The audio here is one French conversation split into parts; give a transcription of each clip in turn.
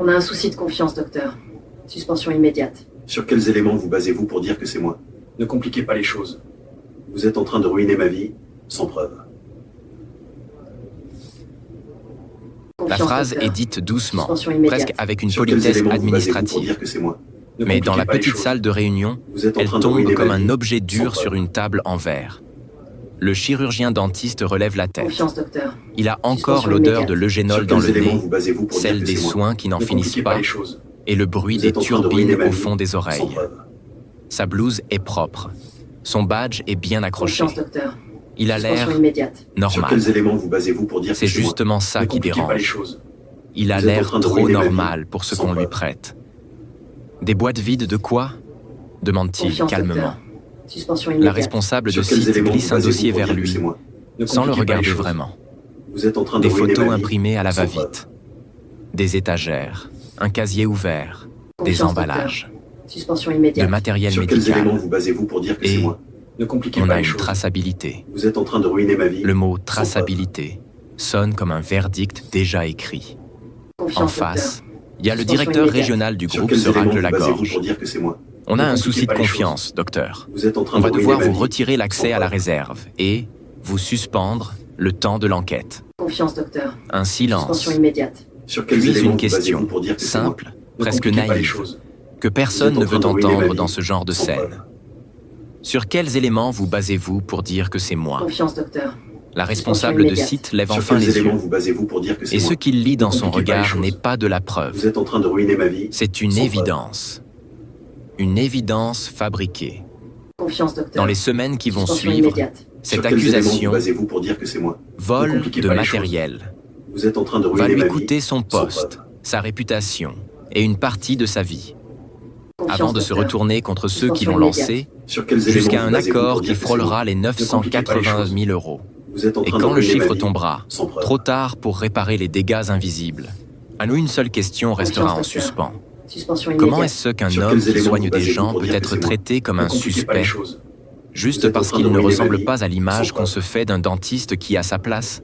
On a un souci de confiance, docteur. Suspension immédiate. Sur quels éléments vous basez-vous pour dire que c'est moi? Ne compliquez pas les choses. Vous êtes en train de ruiner ma vie, sans preuve. La phrase est dite doucement, Suspension immédiate. presque avec une Sur quels politesse éléments vous basez-vous pour administrative. dire que c'est moi? Ne Mais dans compliquez la pas les petite choses. salle de réunion, Vous êtes en elle train de tombe ruiner comme ma un vie, objet dur sans sur preuve. une table en verre. Le chirurgien dentiste relève la tête. Confiance, docteur. Il a encore Suspension l'odeur immédiate. de l'eugénol Sur dans quels le éléments nez, vous basez-vous pour celle dire que des c'est moi? soins qui n'en Ne finissent compliquez pas pas les choses. et le bruit Vous des êtes en train de ruiner turbines ma au vie, fond des sans oreilles. preuve. Sa blouse est propre. Son badge est bien accroché. Confiance, docteur. Il a l'air Suspension immédiate. Sur normal. quels éléments vous basez-vous pour dire que C'est c'est moi? justement ça Ne qui compliquez pas les dérange. choses. Il a Vous êtes en l'air train de trop ruiner ma vie, normal pour ce sans qu'on lui preuve. prête. Des boîtes vides de quoi? Demande-t-il Confiance, calmement. docteur. Suspension La immédiate. responsable de Sur quels site éléments glisse vous un basez-vous dossier pour vers dire que lui, c'est moi? Ne sans le compliquez pas les regarder choses. vraiment. Vous êtes en train de Des ruiner photos ma vie, imprimées à la sans va-vite. Des étagères, un casier ouvert, des Confiance, emballages, docteur. Suspension de immédiate. matériel Sur quels éléments médical. vous basez-vous pour dire que Et c'est moi? Ne compliquez On pas a les une choses. traçabilité. Vous êtes en train de ruiner ma vie. Le mot sans traçabilité sonne comme un verdict déjà écrit. Confiance, En face, docteur. il y a le Suspension directeur immédiate. régional du Sur groupe quels se éléments racle vous la basez-vous gorge. pour dire que c'est moi? On a Ne un compliquez souci de pas les confiance, docteur. Vous êtes en train On de va ruiner devoir ma vous vie, retirer l'accès sans à la preuve. réserve et vous suspendre le temps de l'enquête. Confiance, docteur. Un silence, Suspension immédiate. Sur quels puis éléments une vous question basez-vous pour dire que c'est moi? simple, Ne presque compliquez pas les naïve, choses. que personne Vous ne êtes en veut train de ruiner ma entendre vie, dans ce genre de sans scène. preuve. Sur quels éléments vous basez-vous pour dire que c'est moi? Confiance, docteur. La responsable de immédiate. site lève Sur enfin quels les éléments yeux. vous basez-vous pour dire que c'est Et moi? ce qu'il lit dans son compliquez pas les regard choses. n'est pas de la preuve. Vous êtes en train de ruiner ma vie. C'est une sans évidence. Une évidence fabriquée. Confiance, docteur. Dans les semaines qui vont Suspension suivre, immédiate. preuve. cette Sur quels éléments accusation, vous basez-vous pour dire que c'est moi? Ne vol compliquez de pas les matériel, Vous êtes en train de va ruiner lui ma coûter vie. son sans poste, preuve. sa réputation et une partie de sa vie, Confiance, avant de se docteur. retourner contre ceux qui l'ont Suspension lancé, Sur quels éléments jusqu'à vous un basez-vous accord pour qui dire que c'est moi? frôlera les compliquez pas les 980 choses. 000 euros. Vous êtes en Et train de quand le ruiner ma chiffre vie, tombera, sans preuve. trop tard pour réparer les dégâts invisibles, à nous une seule question restera en Confiance, docteur. suspens. Suspension Comment immédiate. est-ce qu'un Sur homme quels qui éléments soigne vous des basez-vous gens pour peut dire que être c'est moi? traité comme Ne un compliquez pas les suspect choses. Vous juste êtes en parce train qu'il de ne ruiner ma ressemble vie, pas à l'image sans qu'on preuve. se fait d'un dentiste qui a sa place?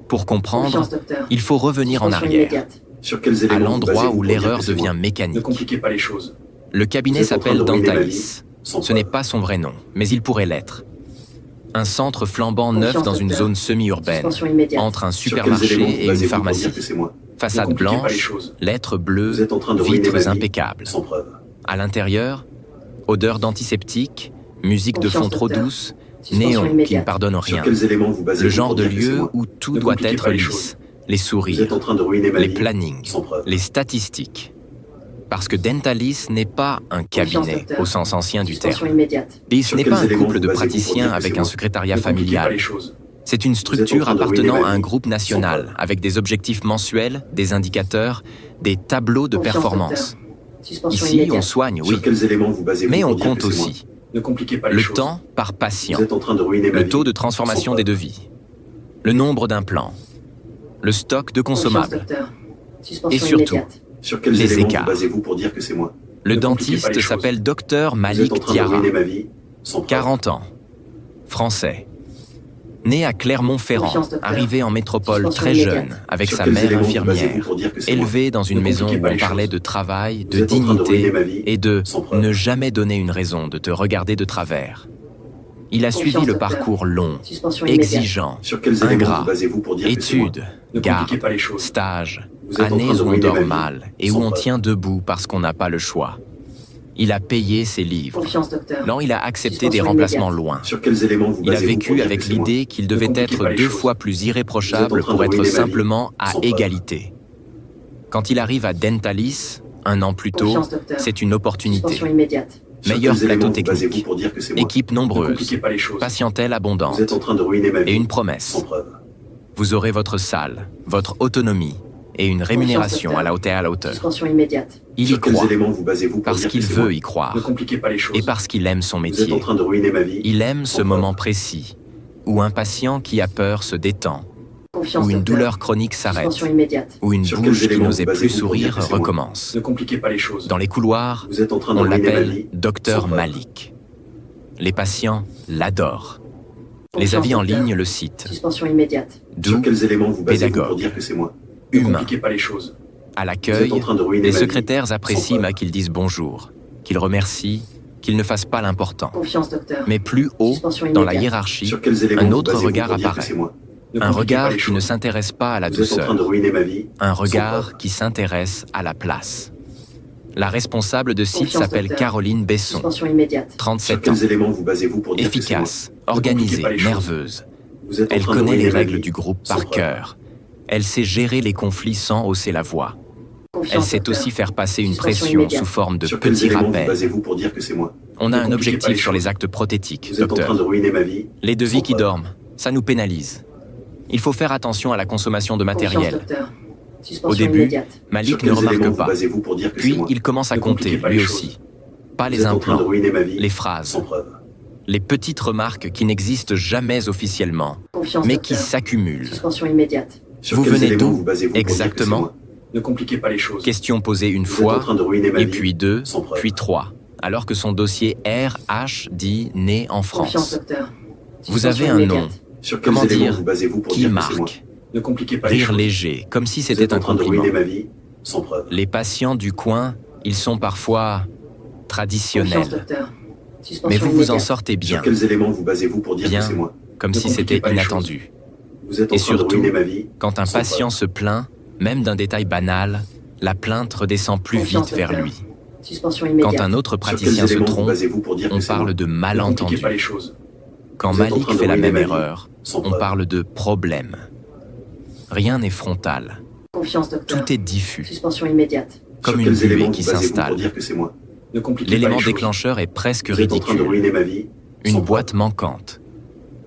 Pour comprendre, Confiance, docteur. il faut revenir en Suspension arrière, immédiate. Sur quels à éléments vous l'endroit basez-vous où pour dire l'erreur que c'est devient moi? Ne mécanique. compliquez pas les choses. Le cabinet Vous êtes en train s'appelle de ruiner ma Dentalis. vie, sans Ce n'est preuve. pas son vrai nom, mais il pourrait l'être. Un centre flambant neuf Confiance, dans une docteur. zone semi-urbaine, Suspension immédiate. entre un Sur quels éléments supermarché vous et une basez-vous pour pharmacie. dire que c'est moi? Ne Façade compliquez pas les blanche, choses. lettres Vous bleues, êtes en train de ruiner ma vitres vie, impeccables. sans preuve. À l'intérieur, odeur d'antiseptique, musique de fond Confiance, trop docteur. douce, Suspension néon qui ne immédiate. pardonne Sur rien. quels éléments vous basez-vous Le genre pour de dire que c'est lieu moi? où tout Ne doit compliquez être pas les lisse. choses. Les Vous êtes sourires, en train de ruiner ma les vie, plannings, sans preuve. les statistiques. Parce que Dentalis n'est pas un Confiance, cabinet docteur. au sens ancien du Suspension terme. immédiate. Et Sur ce n'est quels pas un éléments couple vous de basez-vous pour dire praticiens que avec c'est un moi? secrétariat Ne compliquez pas familial. les choses. C'est une structure train de ruiner appartenant ma à un vie, groupe sans national, preuve. avec des objectifs mensuels, des indicateurs, des tableaux de Confiance, performance. docteur. Suspension Ici, on immédiate. soigne, oui, Sur quels éléments vous basez-vous mais pour on dire que compte c'est moi? aussi Ne compliquez pas les le choses. temps par patient, Vous êtes en train de ruiner ma le vie, taux de transformation sans des preuve. devis, le nombre d'implants, le stock de Confiance, consommables. docteur. Et Suspension surtout, immédiate. Sur quels les éléments écarts. vous basez-vous pour dire que c'est moi? Le Ne compliquez pas dentiste les choses. s'appelle Dr Vous Malik êtes en train de Diarra, ruiner ma vie, sans preuve. 40 ans, français. Né à Clermont-Ferrand, Confiance, docteur. arrivé en métropole Suspension très immédiate. jeune, avec Sur sa quels mère éléments vous basez-vous infirmière, pour dire que c'est moi? élevé dans une Ne maison compliquez où pas on les parlait choses. de travail, Vous de êtes en train de ruiner ma dignité vie, et de sans preuve. ne jamais donner une raison de te regarder de travers. Il a Confiance, suivi le docteur. parcours long, Suspension immédiate. exigeant, Sur quels éléments ingrat, vous basez-vous pour dire que c'est moi? études, Ne garde, compliquez pas les choses. stage, Vous êtes en train années de où on ruiner ma dort vie, mal et sans où on preuve. tient debout parce qu'on n'a pas le choix. Il a payé ses livres. Confiance, docteur. Non, il a accepté des Suspension remplacements immédiate. loin. Sur quels éléments vous Il a basez-vous pour vécu dire avec que c'est moi? l'idée qu'il devait compliquez être pas les 2 choses. fois plus Vous êtes irréprochable en train pour de être ruiner ma vie, simplement à sans preuve. égalité. Quand il arrive à Dentalis, un an plus tôt, Confiance, docteur. c'est une opportunité. Suspension immédiate. Sur Meilleur quels plateau éléments vous basez-vous technique, pour dire que c'est moi? équipe Ne nombreuse, compliquez pas les choses. patientèle abondante Vous êtes en train de ruiner ma vie, et une sans promesse. preuve. Vous aurez votre salle, votre autonomie et une rémunération docteur. à la hauteur. Suspension immédiate. Il y Sur quels croit éléments vous basez-vous pour parce dire que qu'il c'est veut moi? y croire Ne compliquez pas les choses. et parce qu'il aime son Vous êtes métier. en train de ruiner ma vie. Il aime ce sans moment preuve. précis où un patient qui a peur se détend, Confiance, où une docteur. douleur chronique s'arrête, Suspension immédiate. où une Sur quels bouche qui éléments n'osait vous plus basez-vous pour dire sourire que c'est moi? recommence. Ne compliquez pas les choses. Dans les couloirs, Vous êtes en train de on ruiner ma l'appelle vie, Docteur sans preuve. Malik. Les patients l'adorent. Les Confiance, avis en docteur. ligne le citent. Suspension immédiate. Sur Doux, quels éléments vous basez-vous pour pédagogue, dire que c'est moi? Ne humain, compliquez pas les choses. À Vous l'accueil, êtes en train de ruiner les ma vie. secrétaires apprécient Sans preuve. qu'ils disent bonjour, qu'ils remercient, qu'ils ne fassent pas l'important. Confiance, docteur. Mais plus haut, Suspension dans la immédiate. hiérarchie, Sur quels éléments un vous autre basez-vous regard pour dire que apparaît. c'est moi? Ne Un compliquez pas regard les qui ne choses. s'intéresse pas à la Vous êtes en train douceur. de ruiner ma vie. Un Sans regard preuve. qui s'intéresse à la place. La responsable de site Confiance, s'appelle docteur. Caroline Besson, Suspension immédiate. Sur 37 ans, quels éléments vous basez-vous pour dire que c'est moi? efficace, organisée, pas les choses. nerveuse. Vous êtes en Elle train de connaît les ruiner ma règles vie. du groupe Sans par preuve. cœur. Elle sait gérer les conflits sans hausser la voix. Elle Confiance, sait docteur. aussi faire passer une Suspension pression immédiate. sous forme de Sur quels petits éléments vous rappels. basez-vous pour dire que c'est moi? On a Ne un compliquez pas objectif les sur les choses. actes prothétiques, Vous êtes en train docteur. de ruiner ma vie. Les devis Sans qui preuve. dorment, ça nous pénalise. Il faut faire attention à la consommation de Confiance, matériel. docteur. Au Suspension début, immédiate. Sur Malik ne quels éléments remarque vous pas. basez-vous pour dire que c'est Puis moi? il commence à Ne compter, compliquez pas lui les aussi. Pas Vous les êtes en train de implants, ruiner ma vie. les phrases, Sans preuve. les petites remarques qui n'existent jamais officiellement, Confiance, mais qui docteur. s'accumulent. Suspension immédiate. Sur Vous quels venez éléments d'où vous basez-vous pour dire que c'est exactement? moi? Ne compliquez pas les choses. Question posée une Vous êtes en fois, train de ruiner ma et vie. puis deux, Sans preuve. puis trois, alors que son dossier RH dit né en Confiance, France. docteur. Vous avez Suspension un immédiate. nom Sur quels Comment éléments dire? vous basez-vous pour qui dire que c'est moi? marque, Ne compliquez pas les rire choses. léger, comme si Vous c'était êtes en un train de compliment. ruiner ma vie. Sans preuve. Les patients du coin, ils sont parfois traditionnels, Confiance, docteur. Suspension mais vous vous en immédiate. sortez bien, Sur quels éléments vous basez-vous pour dire Bien. que c'est moi? comme Ne si compliquez c'était pas les inattendu. Vous êtes en Et train de surtout, ruiner ma vie. Quand un Sans patient preuve. se plaint, même d'un détail banal, la plainte redescend plus Confiance, vite vers docteur. lui. Suspension immédiate. Quand un autre Sur quels praticien se éléments vous trompe, basez-vous pour dire que on c'est moi? parle de Ne compliquez malentendu. pas les choses. Quand Vous êtes en Malik train de fait la ruiner même ma vie. erreur, Sans on preuve. parle de problème. Rien n'est frontal, Confiance, docteur. tout est diffus, Suspension immédiate. comme Sur une quels éléments buée qui vous basez-vous pour s'installe. dire que c'est moi? Ne compliquez pas L'élément les choses. déclencheur est presque Vous êtes en train de ridicule, ruiner ma vie. une Sans boîte preuve. manquante.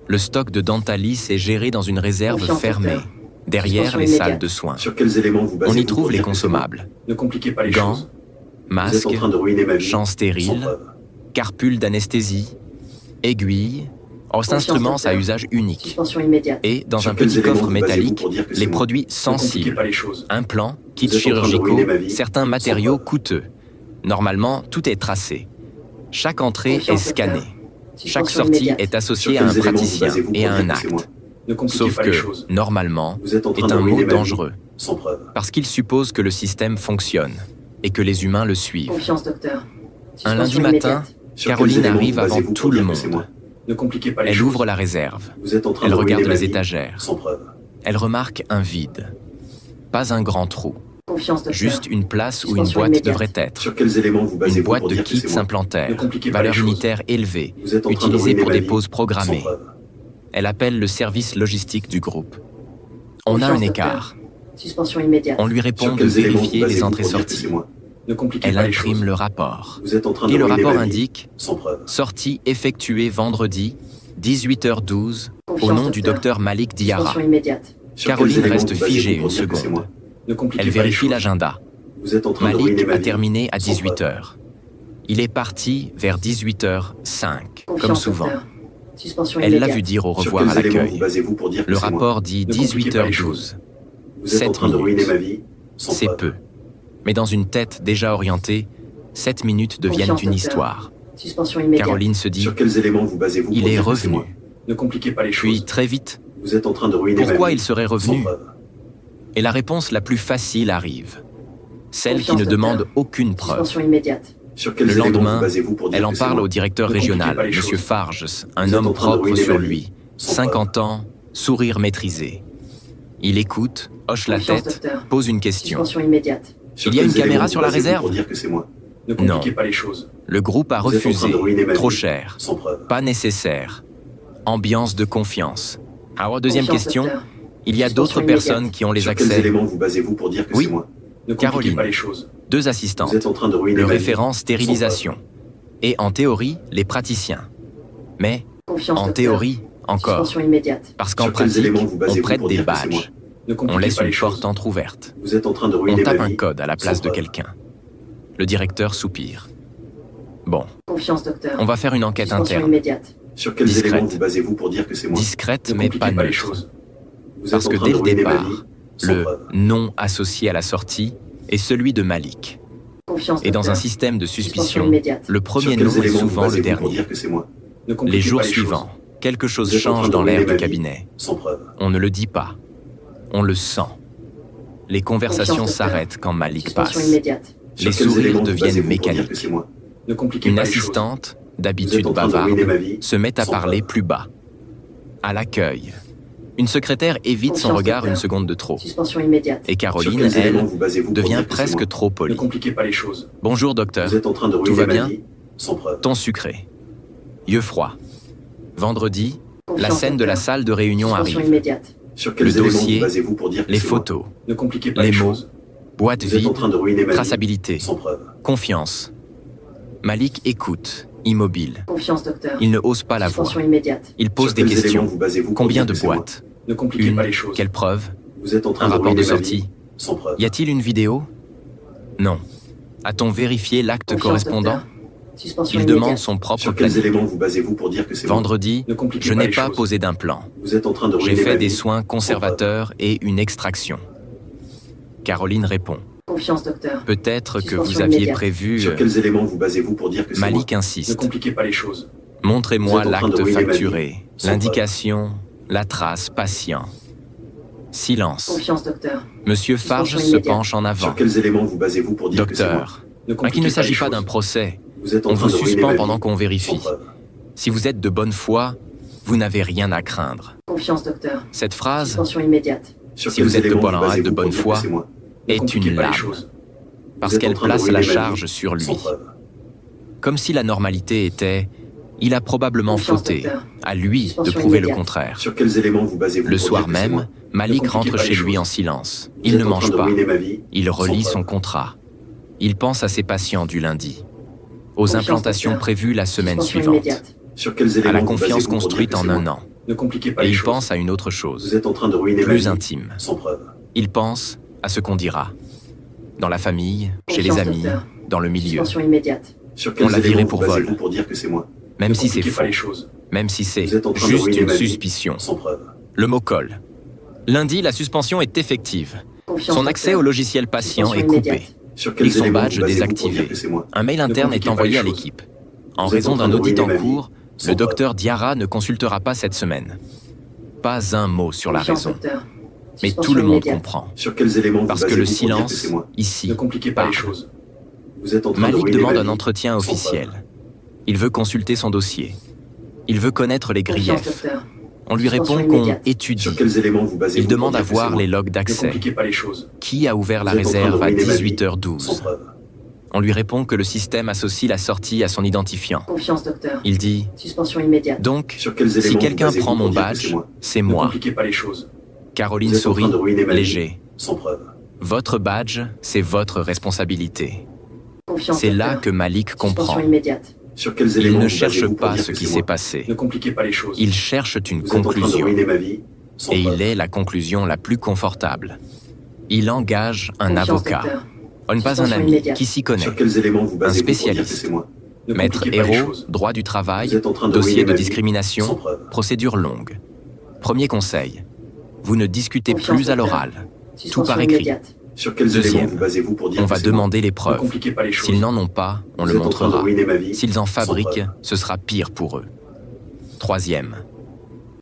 Le stock de Dentalis est géré dans une réserve Confiance, fermée, docteur. derrière Suspension les immédiate. salles de soins. Sur quels éléments vous basez-vous On y pour trouve les dire que c'est moi? consommables, Ne compliquez pas les gants, choses. Vous êtes masques, en train de ruiner ma vie. champs Sans stériles, preuve. carpule d'anesthésie, aiguilles, os instruments à docteur. usage unique. Suspension immédiate. Et dans Sur un quels petit éléments coffre vous basez-vous métallique, pour dire que c'est les moi? produits Ne compliquez sensibles, pas les choses. implants, kits Vous êtes en train de chirurgicaux, ruiner ma vie. certains Sans matériaux preuve. coûteux. Normalement, tout est tracé. Chaque entrée est Confiance, docteur. scannée. Chaque Suspension sortie immédiate. est Sur associée à quels un éléments vous praticien basez-vous et pour à dire un que c'est moi? acte. Ne compliquez Sauf pas les que, choses. normalement, Vous êtes en train est de un ruiner mot ma vie. dangereux, Sans preuve. parce qu'il suppose que le système fonctionne et que les humains le suivent. Confiance, docteur. Un lundi Suspension matin, immédiate. Sur quels Caroline éléments arrive vous avant basez-vous tout pour le dire que c'est monde. moi? Ne compliquez pas les Elle choses. ouvre la réserve. Vous êtes en train Elle de ruiner regarde ma les vie. étagères. Sans preuve. Elle remarque un vide. Pas un grand trou, Confiance, docteur. juste une place où une Suspension boîte immédiate. devrait être. Sur quels éléments vous Une basez-vous boîte pour de dire que kits c'est moi? implantaires, Ne compliquez pas valeur les choses. unitaire élevée, Vous êtes en train de utilisée ruiner pour ma des vie. pauses Sans programmées. preuve. Elle appelle le service logistique du groupe. On a Confiance, un docteur. écart. Suspension immédiate. On lui répond Sur de quels éléments vous vérifier les basez-vous pour dire que c'est entrées-sorties. moi? Ne compliquez Elle pas les imprime choses. le rapport. Vous êtes en train de Et le ruiner rapport ma vie. indique Sans preuve. sortie effectuée vendredi, 18h12, au Confiance, nom du docteur Malik Diarra. Suspension immédiate. Sur Caroline quels éléments reste vous basez-vous figée pour une dire que c'est seconde. moi? Ne compliquez Elle pas les vérifie choses. l'agenda. Vous êtes en train de ruiner Malik ma a vie. terminé à Sans preuve. 18h. Il est parti vers 18h05, comme Confiance, souvent. docteur. Suspension Elle l'a immédiate. vu dire au Sur revoir à quels éléments vous l'accueil. basez-vous pour dire que Le c'est moi? rapport dit Ne compliquez pas les 18h12. choses. Vous êtes en 7 train de ruiner ma minutes. vie. Sans C'est preuve. peu. Mais dans une tête déjà orientée, 7 minutes deviennent Confiance, une docteur. histoire. Suspension immédiate. Caroline se dit, Sur quels éléments vous basez-vous il pour est dire que c'est revenu. moi? Ne compliquez pas les Puis choses. très vite, Vous êtes en train de ruiner ma vie. pourquoi il serait Sans revenu? preuve. Et la réponse la plus facile arrive. Celle qui Confiance, ne demande docteur. aucune preuve. Suspension immédiate. Sur quels Le éléments lendemain, vous basez-vous pour dire elle en que c'est parle moi? au directeur Ne compliquez régional, pas les M. choses. Farges, Vous un êtes homme en train de propre ruiner sur ma vie. lui. Sans 50 ans, sourire maîtrisé. Il écoute, hoche la Confiance, tête, docteur. pose une question. Suspension immédiate. Sur Il y a quels une caméra éléments sur vous la basez-vous réserve? pour dire que c'est moi? Ne compliquez pas les choses. Le groupe a Vous êtes en train refusé. de ruiner ma Trop vie. cher. Sans preuve. Pas nécessaire. Ambiance de confiance. Alors, deuxième Confiance, question. docteur. Il y a Suspension d'autres immédiate. personnes qui ont les Sur quels accès. éléments vous basez-vous pour dire que Oui. c'est moi? Ne compliquez Caroline. pas les choses. 2 Vous assistantes. êtes en train de ruiner Le ma vie. référent Sans stérilisation. Et en théorie, les praticiens. Mais Confiance, en docteur. théorie, encore. Suspension immédiate. Parce qu'en Sur quels pratique, éléments vous on basez-vous prête pour des dire que c'est moi? badges. Ne On compliquez laisse pas une les choses. porte entrouverte. Vous êtes en train de On ruiner tape ma un vie. code à la place Sans de preuve. quelqu'un. Le directeur soupire. Bon, Confiance, docteur. on va faire une enquête Suspension interne. immédiate. Sur quels Discrète. éléments vous basez-vous pour dire que c'est moi? Discrète Ne mais compliquez pas pas les neutre. choses. Vous êtes Parce en que train dès de le ruiner ma départ, vie. Sans le preuve. nom associé à la sortie est celui de Malik. Confiance, Et dans docteur. un système de Suspension suspicion, immédiate. le Sur premier quels nom est éléments vous souvent le basez-vous pour dernier. dire que c'est moi? Ne compliquez Les jours pas les choses. suivants, quelque chose Vous êtes en train change de dans l'air ruiner du ma vie. cabinet. Sans preuve. On ne le dit pas. On le sent. Les conversations Confiance, docteur. s'arrêtent quand Malik Suspension passe. immédiate. Les Sur quels sourires éléments vous deviennent basez-vous pour dire mécaniques. que c'est moi? Ne compliquez Une pas les choses. assistante, Vous êtes d'habitude en train de ruiner ma bavarde, vie se met à sans parler preuve. plus bas. À l'accueil, une secrétaire évite son Confiance, regard docteur. une seconde de trop. Suspension immédiate. Et Sur Caroline, quels éléments elle, vous basez-vous pour devient dire que c'est presque moi? trop Ne polie. compliquez pas les choses. Bonjour docteur, Vous êtes en train de tout ruiner va ma bien? vie sans preuve. Ton sucré. Yeux froids. Vendredi, la Confiance, scène de la docteur. salle de réunion Suspension arrive. immédiate. Sur quels Le éléments dossier, vous basez-vous pour dire que Les c'est moi? photos, Ne compliquez pas les les mots, choses. boîte Vous êtes en vide, train de ruiner ma vie traçabilité, sans preuve. confiance. Malik écoute, immobile. Confiance, docteur. Il ne ose pas la voir. Suspension immédiate. Il pose Sur des quels éléments questions. vous basez-vous pour Combien dire de que c'est moi? boîtes? Ne compliquez pas les Une. choses. Quelle preuve? Vous êtes en train Un de rapport de ruiner ma vie sortie? sans preuve. Y a-t-il une vidéo? Non. A-t-on vérifié l'acte Confiance, correspondant? docteur. Suspension Il immédiate. demande son propre Sur quels planning. éléments vous basez-vous pour dire que c'est moi? Vendredi, Ne compliquez je pas n'ai les pas choses. posé d'implant. Vous êtes en train de J'ai ruiner ma fait des vie soins sans conservateurs et une extraction. Caroline répond. Confiance, docteur. Peut-être que vous Suspension aviez immédiate. preuve. prévu... Sur quels éléments vous basez-vous pour dire que c'est moi? Malik Ne insiste. compliquez pas les choses. Montrez-moi Vous êtes en train de l'acte ruiner ma vie. facturé, Sans l'indication, la trace, patient. Silence. Confiance, docteur. Monsieur Farge Suspension se immédiate. penche en Sur avant. quels éléments vous basez-vous pour dire que c'est moi? Docteur, Ne qu'il compliquez ne s'agit les pas choses. d'un procès. Vous êtes en On train vous de ruiner suspend ma pendant vie qu'on sans vérifie. preuve. Si vous êtes de bonne foi, vous n'avez rien à craindre. Confiance, docteur. Cette phrase Suspension immédiate. Sur Si quels vous êtes de éléments bonne vous rate, basez-vous de bonne pour dire que foi, c'est moi? Ne est compliquez une pas les lame, choses. parce Vous êtes en qu'elle train de place ruiner la ma vie charge sur lui. sans preuve. Comme si la normalité était « il a probablement Confiance, fauté, docteur. à lui de Suspension prouver le immédiate. contraire ». Sur quels éléments vous basez-vous Le pour soir dire que c'est même, moi? Malik Ne compliquez rentre pas chez les lui choses. en silence. Vous Il êtes ne en train mange de pas. ruiner ma vie Il sans relit preuve. son contrat. Il pense à ses patients du lundi, aux Confiance, implantations docteur. prévues la semaine Suspension suivante, immédiate. Sur quels à éléments la vous confiance basez-vous pour dire construite que en c'est un moi? an. Ne compliquez pas Et les il choses. pense à une autre Vous chose, êtes en train de ruiner ma plus vie intime. sans preuve. Il pense à ce qu'on dira. Dans la famille, chez les Confiance, amis, docteur. dans le milieu. Suspension immédiate. Sur On quels l'a viré éléments pour vous basez-vous vol. pour dire que c'est moi? Même Ne si c'est compliquez faux, pas les choses. même si c'est Vous êtes en train de juste ruiner une ma vie suspicion. sans preuve. Le mot colle. Lundi, la suspension est effective. Confiance, Son accès docteur. au logiciel patient est Suspension coupé. immédiate. Sur Et quels son éléments badge vous basez-vous pour désactivé. dire que c'est moi? Un mail interne est compliquez pas envoyé les à choses. l'équipe. En Vous êtes raison en train d'un de audit ruiner en ma vie cours, sans le preuve. docteur Diarra ne consultera pas cette semaine. Pas un mot sur la Confiance, raison. docteur. Mais Suspension tout le monde immédiate. comprend. Sur quels éléments Parce vous que le basez-vous pour dire que silence, c'est moi? ici, Ne compliquez pas les parle. choses. Vous êtes en train de Malik ruiner demande ma un vie entretien sans officiel. preuve. Il veut consulter son dossier. Il veut connaître les Confiance, griefs. docteur. On lui Suspension répond qu'on immédiate. étudie. Sur quels éléments vous basez-vous Il demande pour à dire que c'est voir moi? les logs Ne d'accès. compliquez pas les choses. Qui a ouvert la Vous êtes en train de réserve à ruiner ma vie 18h12? sans preuve. On lui répond que le système associe la sortie à son identifiant. Confiance, docteur. Il dit Suspension immédiate. donc, Sur quels si éléments quelqu'un vous basez-vous prend pour mon dire que badge, c'est moi? c'est Ne moi. compliquez pas les choses. Caroline Vous êtes en sourit, train de ruiner ma vie léger. sans preuve. Votre badge, c'est votre responsabilité. Confiance, C'est là docteur. que Malik comprend. Suspension immédiate. Sur quels Il éléments ne vous cherche basez-vous pour pas dire ce que qui c'est s'est moi? passé. Ne compliquez pas les choses. Il cherche une Vous êtes en train de conclusion. ruiner ma vie sans Et preuve. il est la conclusion la plus confortable. Il engage un Confiance, avocat. docteur. Pas un Suspension ami, immédiate. qui s'y connaît. Sur quels éléments vous basez-vous pour dire que spécialiste. c'est moi? Ne Maître compliquez pas les Hérault, choses. droit du travail, Vous êtes en train de dossier ruiner de ma vie discrimination, sans preuve. procédure longue. Premier conseil, vous ne discutez Confiance, plus à docteur. l'oral. Suspension par écrit. immédiate. Sur quels Deuxième, éléments vous basez-vous pour dire On que va c'est moi? demander les Ne preuves. compliquez pas les choses. S'ils n'en ont pas, on Vous le êtes en train de montrera. ruiner ma vie S'ils en sans fabriquent, preuve. ce sera pire pour eux. Troisième,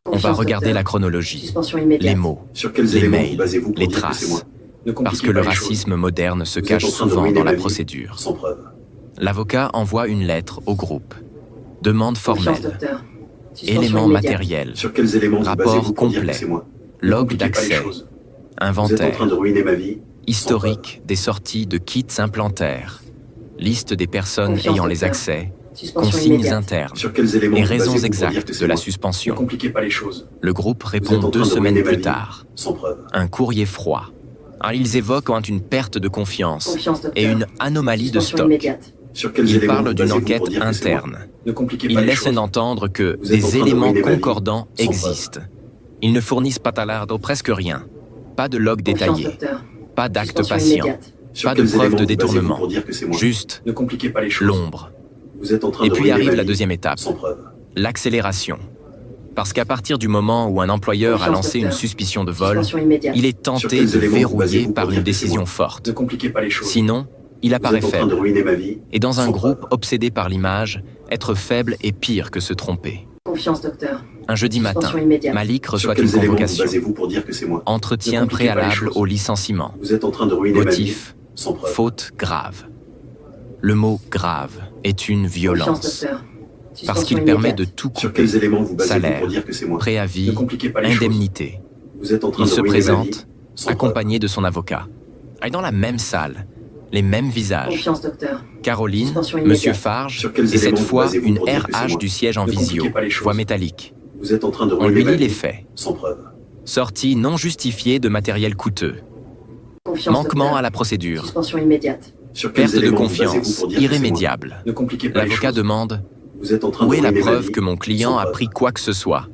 on va Confiance, regarder docteur. la chronologie, Suspension immédiate. les mots, Sur quels les éléments mails, vous basez-vous pour les dire que c'est moi? traces. Ne compliquez Parce que le pas les choses. racisme moderne se Vous êtes cache en train de souvent ruiner dans la ma vie procédure. sans preuve. L'avocat envoie une lettre au groupe. Demande Confiance, formelle, docteur. Suspension éléments immédiate. matériels, Sur quels éléments vous Rapport basez-vous pour dire complet. que c'est moi? Ne log compliquez pas les d'accès, choses. Vous êtes en train inventaire, de ruiner ma vie historique des sorties de kits implantaires, liste des personnes Confiance, ayant les docteur. accès, Suspension consignes immédiate. internes Sur quels éléments et vous raisons basez-vous pour dire exactes que de c'est la moi? Ne suspension. compliquez pas les choses. Le groupe Vous êtes répond en 2 train de semaines ruiner ma plus vie tard. sans preuve. Un courrier froid. Alors, ils évoquent une perte de confiance Confiance, docteur. et une anomalie de Suspension stock. immédiate. Sur quels Ils éléments parlent vous d'une basez-vous enquête pour dire que c'est moi? interne. Ne compliquez Ils pas les laissent choses. entendre que Vous êtes en des train de éléments ruiner ma vie concordants sans preuve. existent. Ils ne fournissent pas talardo presque rien. Pas de log Confiance, détaillé, docteur. pas d'acte Suspension patient, immédiate. Sur pas de quels preuve éléments de vous basez-vous détournement. pour dire que c'est moi? juste Ne compliquez pas les choses. l'ombre. Vous êtes en train Et de puis ruiner arrive ma la vie deuxième étape, sans preuve. l'accélération. Parce qu'à partir du moment où un employeur a Confiance, lancé une docteur. suspicion de vol, Suspension immédiate. il est Sur tenté quels de éléments vous verrouiller basez-vous par pour une dire que c'est décision moi? forte. Ne compliquez pas les choses. Sinon, il Vous apparaît êtes en train de faible. ruiner ma vie Et dans un sans groupe preuve. obsédé par l'image, être faible est pire que se tromper. Confiance, docteur. Un jeudi matin, Suspension immédiate. Malik Sur reçoit quels une éléments vous convocation. basez-vous pour dire que c'est moi? Entretien Ne compliquez pas les préalable choses. au licenciement. Vous êtes en train de ruiner ma vie, Motif, sans preuve. faute grave. Le mot grave est une Confiance, violence docteur. parce Suspension qu'il permet de immédiate. tout Sur couper. quels éléments vous basez-vous Salaire, pour dire que c'est moi? préavis, Ne compliquez pas les choses. indemnité. Vous êtes en train Il de se ruiner ma vie, présente, sans accompagné de son avocat. Et dans la même salle, les mêmes visages. Confiance, docteur. Caroline, Suspension Monsieur immédiate. Farge Sur quels et cette éléments vous fois basez-vous une pour dire que c'est RH moi? du siège en Ne visio, compliquez pas les choses. voix métallique. preuve. Vous êtes en train de On ruiner lui ma lit les vie, faits. sans preuve. Sortie non justifiée de matériel coûteux. Confiance, Manquement docteur. à la procédure. Suspension immédiate. Sur quels Perte de éléments vous basez-vous confiance, pour dire que c'est moi? irrémédiable. Ne compliquez pas les L'avocat choses. demande Vous êtes en train où de est la ruiner ma preuve vie, que mon client sans a preuve. pris quoi que ce soit.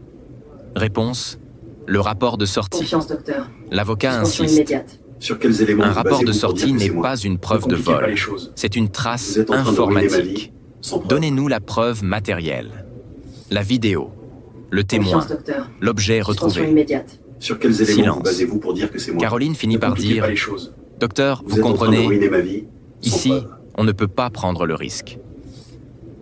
Réponse le rapport de sortie. Confiance, docteur. L'avocat Suspension insiste. immédiate. Sur quels éléments Un vous rapport de basez-vous pour dire sortie que c'est n'est moi? pas une Ne preuve de compliquez pas vol. les choses. C'est une trace Vous êtes en train de ruiner ma informatique. vie, sans preuve. Donnez-nous la preuve matérielle. La vidéo, le témoin, Confiance, docteur. l'objet Suspension retrouvé. immédiate. Sur quels éléments Silence. vous basez-vous pour dire que c'est moi? Caroline finit Ne par compliquez dire pas les choses. « Docteur, vous êtes en train de comprenez, ruiner ma vie, sans ici, preuve. on ne peut pas prendre le risque. »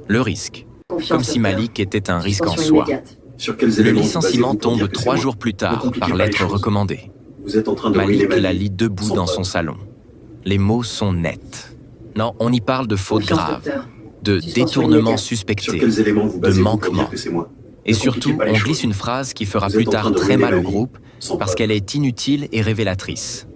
Le risque, Confiance, comme si docteur. Malik était un risque en Suspension soi. immédiate. Sur quels Le éléments vous licenciement basez-vous pour dire tombe que c'est 3 moi? jours plus Ne tard compliquez par pas les lettre choses. recommandée. Vous êtes en train de ruiner Malik ma la vie, lit debout sans dans preuve. son salon. Les mots sont nets. Non, on y parle de faute Confiance, grave, docteur. de Suspension détournement immédiate. Sur suspecté. quels éléments vous basez-vous pour manquement. dire que c'est moi? Et Ne surtout, compliquez pas les on choses. glisse une phrase qui fera Vous plus êtes en train tard de très ruiner mal ma au vie, groupe sans parce preuve. qu'elle est inutile et révélatrice.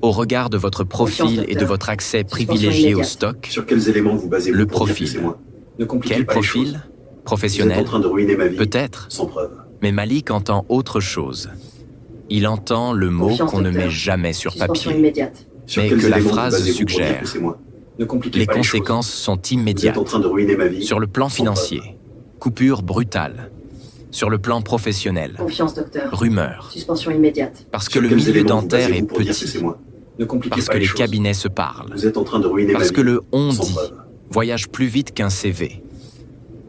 Au regard de votre profil Confiance, et de docteur. votre accès Suspension privilégié au immédiate. stock, Sur quels éléments vous basez-vous Le pour dire que profil. c'est moi? Ne compliquez quel pas les choses. profil? Vous êtes en Professionnel? train de ruiner ma vie, Peut-être, sans preuve. mais Malik entend autre chose. Il entend le mot Confiance, qu'on ne docteur. met jamais sur Suspension papier. immédiate. Sur Mais quels que la éléments vous phrase basez-vous pour dire suggère. que c'est moi? Ne compliquez Les pas les choses. conséquences sont Vous êtes immédiates. en train de ruiner ma vie, Sur le plan sans financier, coupure brutale. Sur le plan professionnel, Confiance, docteur. rumeur. Suspension immédiate. Parce que Sur le quels milieu éléments vous dentaire basez-vous est pour dire que petit. c'est moi? Ne compliquez Parce pas que les les choses. cabinets se parlent. Vous êtes en train de ruiner ma Parce vie, que le on sans dit preuve. voyage plus vite qu'un CV.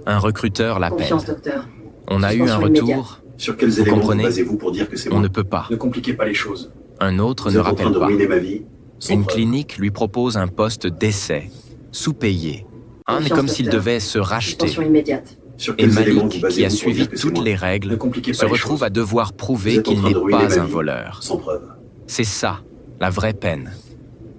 Un recruteur l'appelle. Confiance, docteur. On a eu un Suspension retour, Sur quels Vous éléments vous comprenez? basez-vous pour dire que c'est on moi? ne peut pas. Ne compliquez pas les choses. Un autre Vous ne êtes en train rappelle de pas. ruiner ma vie, sans Une preuve. clinique lui propose un poste d'essai, sous-payé. Mais Confiance, comme s'il docteur. devait se racheter. Suspension immédiate. Sur Et quels éléments vous Malik, qui basez-vous a pour suivi dire que c'est toutes moi? les Ne règles, compliquez se pas les retrouve choses. à devoir Vous prouver êtes en qu'il train n'est de ruiner pas ma un vie, voleur. sans preuve. C'est ça, la vraie peine.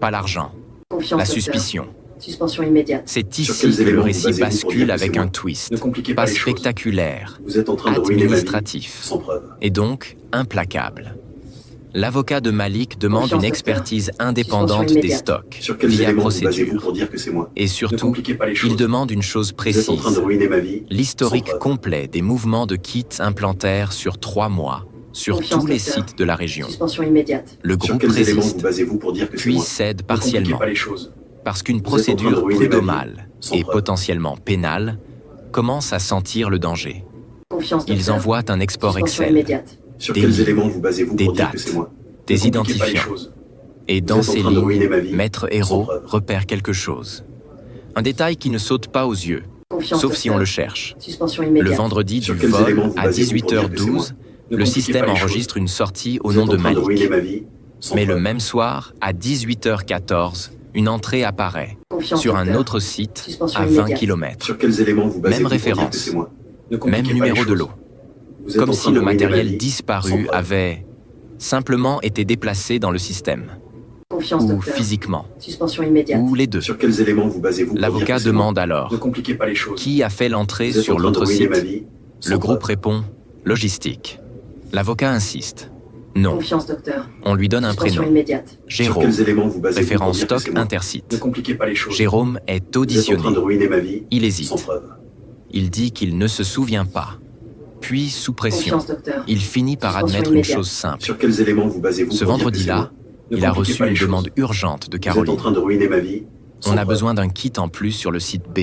Pas l'argent, Confiance, la docteur. suspicion. Suspension immédiate. C'est Sur ici quels que le éléments vous récit basez-vous pour bascule dire que avec c'est un moi? twist. Ne compliquez Pas pas les choses. spectaculaire, Vous êtes en train de ruiner ma vie, administratif, sans preuve. et donc implacable. L'avocat de Malik demande Confiance, une docteur. expertise indépendante Suspension des immédiate. stocks Sur quels via éléments vous basez-vous procédure. pour dire que c'est moi? Et Ne surtout, compliquez pas les choses. il demande une chose Vous êtes en train de précise. ruiner ma vie, L'historique sans preuve. complet des mouvements de kits implantaires sur 3 mois, sur Confiance, tous les docteur. sites de la région. Suspension immédiate. Le Sur groupe quels éléments vous résiste, basez-vous pour dire que c'est puis moi? cède Ne compliquez partiellement, pas les choses. parce qu'une Vous êtes en train de procédure ruiner ma vie, prud'homale sans et preuve. potentiellement pénale commence à sentir le danger. Confiance, Ils docteur. envoient un export Suspension Excel, immédiate. Sur des quels lignes, éléments vous basez-vous des pour dire que dates, c'est moi? des Ne compliquez pas les identifiants. choses. Et Vous dans êtes en ces train de ruiner ma lignes, vie, Maître sans Héros preuve. repère quelque chose. Un détail qui ne saute pas aux yeux, Confiance, sauf si docteur. on le cherche. Suspension Le immédiate. vendredi du Sur quels éléments vol vous à basez-vous pour dire que c'est moi? 18h12, Ne le compliquez système pas les choses. enregistre une sortie au Vous nom êtes de en train de ruiner Malik. ma vie, sans Mais le preuve. même soir, à 18h14, une entrée apparaît Confiance, sur un docteur. autre site Suspension à 20 immédiate. km. Sur quels éléments vous basez-vous Même pour dire que référence. c'est moi? Ne compliquez Même pas numéro les de choses. lot. Vous êtes Comme en si train de le ruiner ma matériel vie, sans disparu preuve. avait simplement été déplacé dans le système, Confiance, ou docteur. physiquement, Suspension immédiate. ou les deux. Sur quels éléments vous basez-vous pour dire L'avocat que c'est moi? demande alors Ne compliquez pas les choses. qui a fait l'entrée Vous êtes sur en train de l'autre ruiner ma site. vie, sans Le groupe preuve. répond logistique. L'avocat insiste. Non, Confiance, docteur. on lui donne un Suspension prénom. immédiate. Sur Jérôme. quels éléments vous basez-vous pour Référence dire que stock c'est moi? Ne intercite. compliquez pas les choses. Jérôme est Vous êtes en train auditionné. de ruiner ma vie, Il sans hésite. preuve. Il dit qu'il ne se souvient pas. Puis, sous pression, Confiance, docteur. il finit par Suspension admettre une immédiate. chose simple. Sur quels éléments vous basez-vous Ce pour dire que c'est vendredi-là, moi? Ne il a compliquez reçu pas les une choses. demande urgente de Vous êtes en Caroline. train de ruiner ma vie, sans On a preuve. besoin d'un kit en plus sur le site B.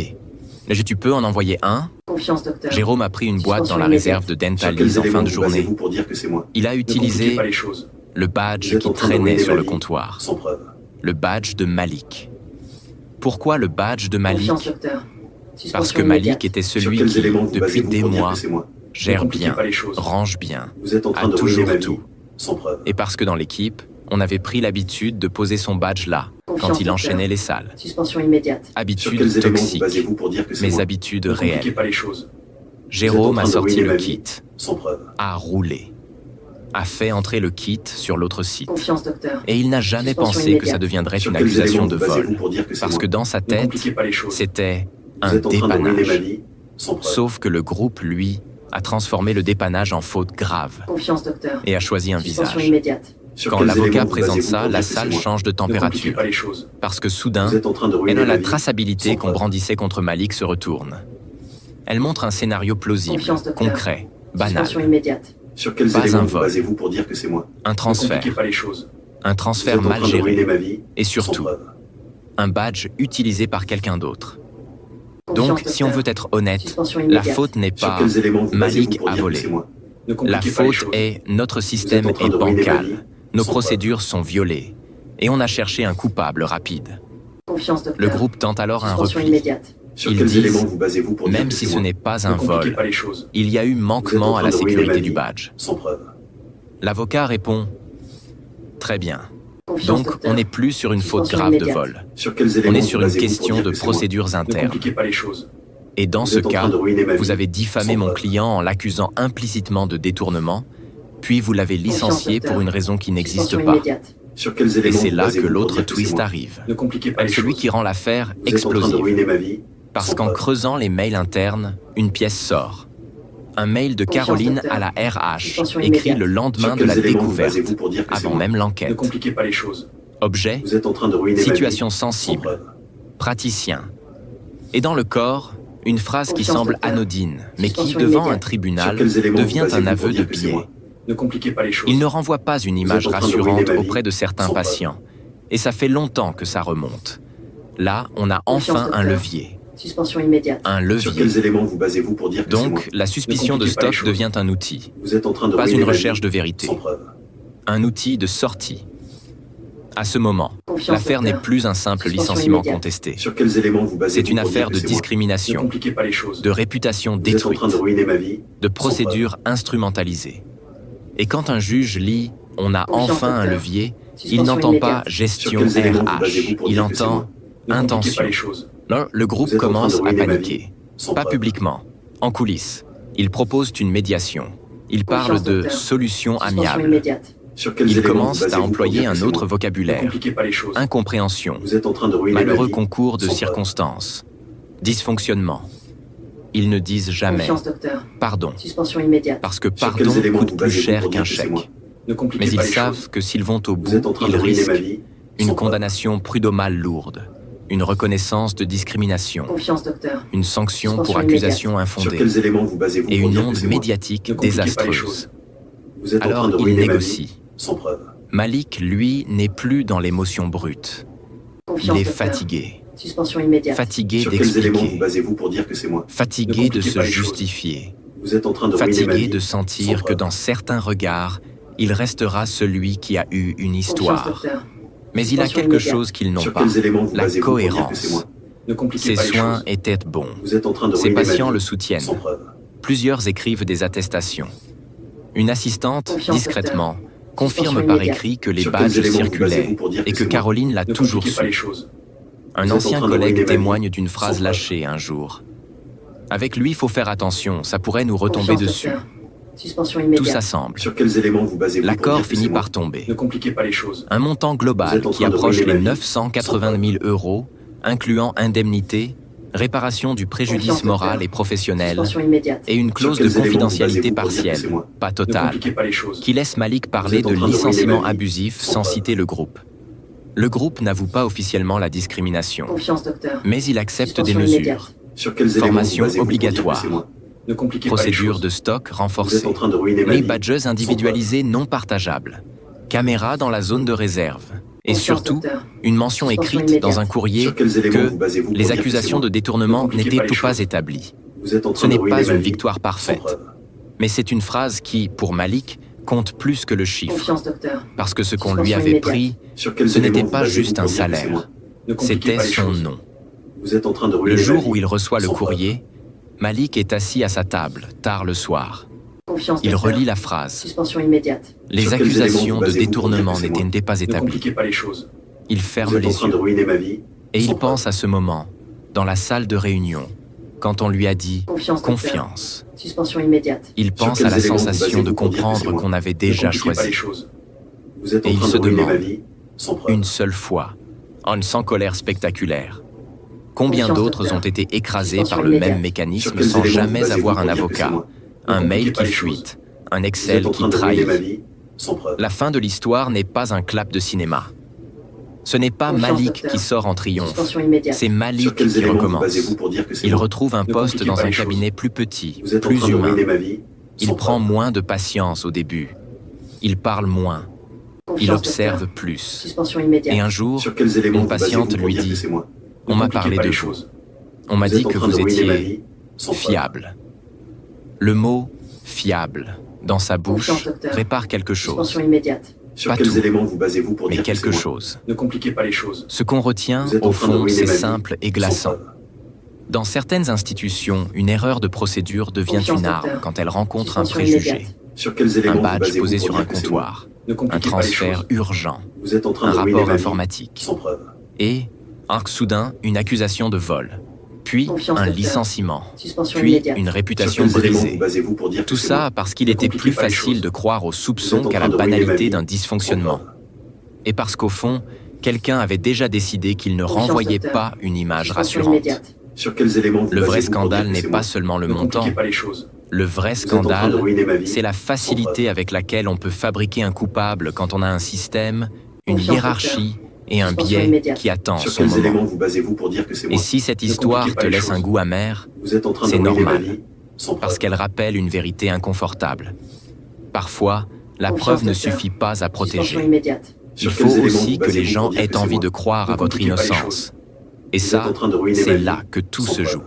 Mais tu peux en envoyer un? Confiance, docteur. Jérôme a pris une boîte dans la Suspension réserve de Sur quels Dentalis en éléments fin de vous journée. basez-vous pour dire que c'est moi? Il a Ne compliquez utilisé pas les choses. le Vous badge êtes qui en train de traînait ruiner sur ma le vie, comptoir. sans preuve. Le badge de Malik. Pourquoi le badge de Confiance, Malik? docteur. Parce Suspension que Malik immédiate. était Sur celui quels qui, éléments vous depuis basez-vous des pour dire mois, que c'est moi? gère compliquez bien, pas les choses. range bien, Vous êtes en train a de ruiner toujours ma vie, tout. sans preuve. Et parce que dans l'équipe, on avait pris l'habitude de poser son badge là, Confiance, quand il docteur. enchaînait les salles. Suspension immédiate. Sur Habitude quels éléments vous toxique, basez-vous pour dire que c'est mais moi? habitudes Ne compliquez réelles. pas les choses. Jérôme a sorti le kit, Sans preuve. a roulé, a fait entrer le kit sur l'autre site. Confiance, docteur. Et il n'a jamais Suspension pensé que immédiate. ça deviendrait Sur une quels accusation éléments de vous basez-vous vol. pour dire que c'est Parce moi que dans sa Ne tête, compliquez pas les choses. c'était Vous un êtes en train de ruiner ma dépannage. vie. Sans preuve. Sauf que le groupe, lui, a transformé le dépannage en faute grave Confiance, docteur. et a choisi un Suspension visage. immédiate. Sur Quand quels l'avocat éléments vous présente basez-vous ça, pour la dire que salle c'est moi change de Ne compliquez température. pas les choses. Parce que soudain, Vous êtes en train de elle ruiner a ma la vie. traçabilité Sans qu'on preuve. brandissait contre Malik se retourne. Elle montre un scénario plausible, Confiance, docteur. concret, banal. Suspension immédiate. Sur quels Pas éléments un vous vol. basez-vous pour dire que c'est moi Un Ne transfert, compliquez pas les choses. un Vous transfert êtes en mal train de ruiner géré ma vie. et Sans surtout, preuve. un badge utilisé par quelqu'un d'autre. Confiance, Donc, si on docteur. veut être honnête, Suspension la immédiate. faute n'est Sur pas quels éléments vous basez-vous Malik pour a dire que volé. c'est moi Ne La compliquez pas les faute choses. est notre système en train est de ruiner ma bancal. vie. Nos Sans procédures sont violées et on a cherché un coupable rapide. Confiance, docteur. Le groupe tente alors un Suspension repli. immédiate. Sur Ils quels disent, éléments vous basez-vous pour dire Même que si c'est ce moi n'est pas Ne un compliquez vol, pas les choses. il y a eu Vous êtes en manquement à train la de ruiner ma sécurité vie. du badge. Sans preuve. L'avocat répond « Très bien. Confiance, Donc, docteur. on n'est plus sur une faute Suspension grave de immédiate. vol. Sur quels On éléments est vous sur une basez-vous pour question dire de que c'est moi procédures Ne internes. compliquez pas les choses. Et dans Vous ce êtes en cas, train de ruiner ma vous vie. avez diffamé Sans mon preuve. client en l'accusant implicitement de détournement, puis vous l'avez licencié docteur. pour une raison qui n'existe Suspension pas. immédiate. Sur quels Et éléments c'est vous là basez-vous que pour l'autre dire que c'est twist moi arrive. Ne compliquez pas les Celui choses. qui rend l'affaire Vous êtes en train de explosive. ruiner ma vie. Parce Sans qu'en preuve. creusant les mails internes, une pièce sort. Un mail de Confiance, Caroline docteur. à la RH, Suspension écrit immédiate. le lendemain Sur de quels la éléments vous découverte, basez-vous pour dire que c'est avant moi même Ne l'enquête. compliquez pas les choses. Objet, Vous êtes en train de ruiner situation ma vie. Sans sensible, preuve. praticien. Et dans le corps, une phrase qui Confiance, semble docteur. anodine, mais qui, Suspension devant un immédiate. tribunal, Sur quels éléments devient vous basez-vous un pour aveu de dire que c'est biais. moi Ne compliquez pas les choses. Il ne renvoie pas une image êtes en train de ruiner rassurante ma vie. auprès de certains Sans preuve. patients. Et ça fait longtemps que ça remonte. Là, on a Confiance, enfin un docteur. levier. Suspension immédiate. Un Sur levier. quels éléments vous basez-vous pour dire que c'est moi Donc, la suspicion de compliquez pas les stock choses. devient un outil, Vous êtes en train de pas ruiner une ma recherche vie. de vérité. Sans preuve. Un outil de sortie. À ce moment, Confiance, l'affaire n'est docteur. plus un simple Suspension licenciement immédiate. contesté. Sur quels éléments vous basez-vous C'est une pour dire affaire que de c'est moi Ne discrimination, compliquez pas les choses. de réputation Vous êtes en détruite, train de ruiner ma vie. de procédures instrumentalisées. Et quand un juge lit « on a Confiance, enfin un docteur. levier », il Suspension n'entend pas immédiate. gestion Sur quels éléments vous RH, basez-vous pour il dire que c'est entend moi Ne compliquez intention. pas les choses. Là, le groupe Vous êtes en train de commence à ruiner ma vie. paniquer. Sans Pas preuve. publiquement, en coulisses. Ils proposent une médiation. Ils parlent Confiance, de docteur. solutions Suspension amiables. immédiate. Sur quels Ils éléments commencent vous à basez-vous pour employer dire que un c'est autre moi Ne vocabulaire. compliquez pas les choses. Incompréhension, Vous êtes en train de ruiner ma malheureux vie. concours de Sans preuve. circonstances, dysfonctionnement. Ils ne disent jamais Confiance, docteur. pardon, Suspension immédiate. parce que Sur quels pardon éléments coûte vous plus basez-vous cher pour dire qu'un que c'est moi chèque. Ne compliquez Mais ils pas les savent choses. que s'ils vont au Vous êtes en bout, train ils de ruiner risquent ma vie. une Sans preuve. condamnation prud'homale lourde, une reconnaissance de discrimination, Confiance, docteur. une sanction pour Suspension accusation Sur infondée quels éléments vous basez-vous et pour une dire que onde c'est moi médiatique Ne compliquez pas les désastreuse. choses. Vous êtes en Alors train de il ruiner ma vie. négocie. Sans preuve. Malik, lui, n'est plus dans l'émotion brute. Il Confiance, est docteur. fatigué. Suspension immédiate. Fatigué Sur quels éléments vous d'expliquer. basez-vous pour dire que c'est moi Fatigué Ne de compliquez se pas les choses. justifier. Vous êtes en train de ruiner ma Fatigué vie. de Sans sentir que preuve. dans certains regards, il restera celui qui a eu une Confiance, histoire. docteur. Mais il a Suspension quelque immédiate. chose qu'ils n'ont Sur pas. quels éléments vous La basez-vous pour dire que c'est moi cohérence. Ne compliquez Ses pas les soins choses. étaient bons. Vous êtes en train de Ses ruiner ma patients vie. le soutiennent. Sans preuve. Plusieurs écrivent des attestations. Une assistante, Confiance, discrètement, confirme Suspension par immédiate. écrit que les Sur quels badges éléments vous circulaient basez-vous pour dire et que que c'est moi Caroline l'a Ne toujours compliquez pas les su. choses. Un Vous êtes en ancien train de collègue ruiner ma vie. témoigne d'une phrase Sans lâchée un jour. Avec lui, il faut faire attention, ça pourrait nous retomber Confiance, dessus. docteur. Suspension Tout immédiate. s'assemble. Sur quels éléments vous basez-vous pour L'accord dire que finit c'est moi par tomber. Ne compliquez pas les choses. Un montant Vous global êtes en qui train de approche ruiner les ma vie. 980 000 euros, incluant indemnité, réparation du préjudice Confiance, moral docteur. et professionnel Suspension immédiate. et une clause Sur de quels éléments vous confidentialité basez-vous pour dire que partielle, c'est moi pas Ne totale, compliquez pas les choses. qui laisse Malik parler êtes en de train de ruiner licenciement ma vie. abusif Sans sans preuve. citer le groupe. Le groupe n'avoue pas officiellement la discrimination, Confiance, docteur. mais il accepte des Suspension mesures. immédiate. Sur quels éléments Formation vous basez-vous pour dire que obligatoire. c'est moi Ne compliquez pas les Procédure choses. de stock Vous renforcée. êtes en train de ruiner ma Les vie. badges individualisés non partageables. Caméra dans la zone de réserve. Et Confiance, surtout, docteur. une mention Suspension écrite dans un immédiate. courrier Sur quels éléments que vous basez-vous pour les dire que accusations c'est de moi détournement Ne compliquez n'étaient pas les tout pas choses. établies. Vous êtes en Ce train de n'est ruiner pas ma une vie. victoire Sans parfaite, preuve. mais c'est une phrase qui, pour Malik, compte plus que le chiffre. Confiance, docteur. Parce que ce qu'on lui Suspension avait immédiate. pris, Sur quels ce n'était éléments vous pas basez-vous juste pour un dire que c'est moi salaire, Ne compliquez c'était pas les son choses. nom. Vous êtes en train de ruiner Le ma jour vie. où il reçoit le Sans preuve. courrier, Malik est assis à sa table, tard le soir. Confiance, Il docteur. relit la phrase. Suspension immédiate. Les Sur quels éléments accusations vous de basez-vous pour détournement dire que c'est n'étaient pas Ne établies. compliquez pas les choses. Il Vous ferme êtes en les train de yeux ruiner ma vie. et Sans il pense à ce moment, dans la salle de réunion, quand on lui a dit Confiance, docteur. confiance. Suspension immédiate. Il pense quels à la éléments vous sensation basez-vous de pour dire que c'est comprendre moi? qu'on avait Ne déjà compliquez pas choisi. les choses. Vous êtes en Et il train se de ruiner ma demande, vie sans preuve. une seule fois, sans colère spectaculaire. Combien Confiance, d'autres docteur. ont été écrasés Suspension par le immédiate. même mécanisme Sur quels sans éléments jamais basez-vous avoir pour un dire que c'est avocat, moi? Ne un mail compliquez pas qui les choses. fuite, un Vous Excel êtes en qui train de ruiner ma trahit. vie sans preuve. La fin de l'histoire n'est pas un clap de cinéma. Ce n'est pas Confiance, Malik docteur. qui sort en triomphe. Suspension immédiate. C'est Sur Malik quels qui éléments vous recommence. basez-vous pour dire que c'est Il moi? retrouve un Ne poste compliquez dans pas un les choses. cabinet plus petit, Vous êtes en plus train de humain. ruiner ma vie Il sans prend preuve. moins de patience au début. Il parle moins. Confiance, Il observe docteur. plus. Suspension immédiate. Et un jour, Sur quels éléments une vous basez-vous patiente pour lui dire que dit c'est moi? Ne on m'a compliquez parlé pas de les vous. choses. On m'a Vous dit êtes en que train vous de ruiner ma étiez vie sans preuve. fiable. Le mot fiable dans sa bouche Confiance, docteur. répare quelque chose, Suspension immédiate. Sur Pas quels tout, éléments vous basez-vous pour mais dire que c'est quelque moi? chose. Ne compliquez pas les choses. Ce qu'on retient, Vous êtes au en train de fond, ruiner c'est ma vie simple et sans glaçant. preuve. Dans certaines institutions, une erreur de procédure devient Confiance, une arme docteur. quand elle rencontre un Suspension préjugé. immédiate. Sur quels Un éléments vous badge basez-vous posé pour sur dire un que c'est moi? comptoir, Ne un compliquez pas les transfert choses. urgent, Vous êtes en train un de ruiner rapport ma vie informatique. sans preuve. Et, soudain, une accusation de vol. Puis, Confiance, un docteur. licenciement. Suspension Puis, immédiate. une Sur réputation quels éléments vous brisée. basez-vous pour dire que Tout c'est ça moi? parce qu'il Ne était compliquez plus pas les facile choses. de croire au Vous soupçon êtes en qu'à train la de ruiner ma banalité vie d'un sans dysfonctionnement. preuve. Et parce qu'au fond, quelqu'un avait déjà décidé qu'il ne Confiance, renvoyait docteur. pas une image Suspension rassurante. immédiate. Sur quels éléments vous Le vrai basez-vous pour dire scandale que n'est c'est pas moi? seulement le Ne montant. compliquez pas les choses. Le vrai Vous êtes en train de scandale, ruiner ma vie c'est la sans facilité preuve. avec laquelle on peut fabriquer un coupable quand on a un système, une Confiance, hiérarchie et un Suspension biais immédiate. qui attend Sur son quels moment. éléments vous basez-vous pour dire que c'est Et moi? si cette Ne histoire compliquez pas te les laisse un choses. goût amer, Vous êtes en train de c'est ruiner ma normal, vie sans preuve. parce qu'elle rappelle une vérité inconfortable. Parfois, la Confiance, preuve ne docteur. suffit pas à Suspension protéger. immédiate. Il Sur faut quels éléments aussi vous que les basez-vous gens pour dire aient que c'est envie moi? de croire à Ne votre compliquez pas les innocence. choses. Et Vous êtes ça, en train de ruiner ma c'est vie là que tout sans se preuve. joue.